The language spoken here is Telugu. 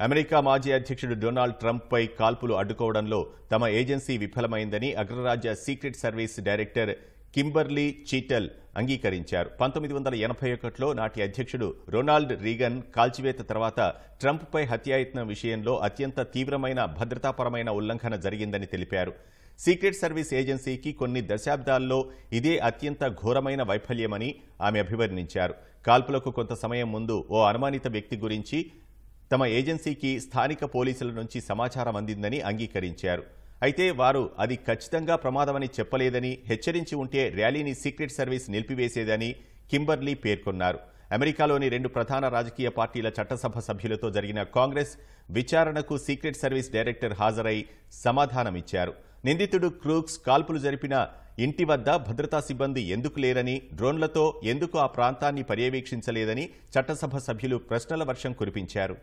అమెరికా మాజీ అధ్యక్షుడు డొనాల్డ్ ట్రంప్పై కాల్పులు అడ్డుకోవడంలో తమ ఏజెన్సీ విఫలమైందని అగ్రరాజ్య సీక్రెట్ సర్వీస్ డైరెక్టర్ కింబర్లీ చీటెల్ అంగీకరించారు. 1981లో నాటి అధ్యక్షుడు రొనాల్డ్ రీగన్ కాల్చివేత తర్వాత ట్రంప్పై హత్యాయత్నం విషయంలో అత్యంత తీవ్రమైన భద్రతాపరమైన ఉల్లంఘన జరిగిందని తెలిపారు. సీక్రెట్ సర్వీస్ ఏజెన్సీకి కొన్ని దశాబ్దాల్లో ఇదే అత్యంత ఘోరమైన వైఫల్యమని ఆమె అభివర్ణించారు. కాల్పులకు కొంత సమయం ముందు ఓ అనుమానిత వ్యక్తి గురించి తమ ఏజెన్సీకి స్థానిక పోలీసుల నుంచి సమాచారం అందిందని అంగీకరించారు. అయితే వారు అది ఖచ్చితంగా ప్రమాదమని చెప్పలేదని, హెచ్చరించి ఉంటే ర్యాలీని సీక్రెట్ సర్వీస్ నిలిపివేసేదని కింబర్లీ పేర్కొన్నారు. అమెరికాలోని 2 ప్రధాన రాజకీయ పార్టీల చట్టసభ సభ్యులతో జరిగిన కాంగ్రెస్ విచారణకు సీక్రెట్ సర్వీస్ డైరెక్టర్ హాజరై సమాధానమిచ్చారు. నిందితుడు క్రూక్స్ కాల్పులు జరిపిన ఇంటి వద్ద భద్రతా సిబ్బంది ఎందుకు లేరని, డ్రోన్లతో ఎందుకు ఆ ప్రాంతాన్ని పర్యవేక్షించలేదని చట్టసభ సభ్యులు ప్రశ్నల వర్షం కురిపించారు.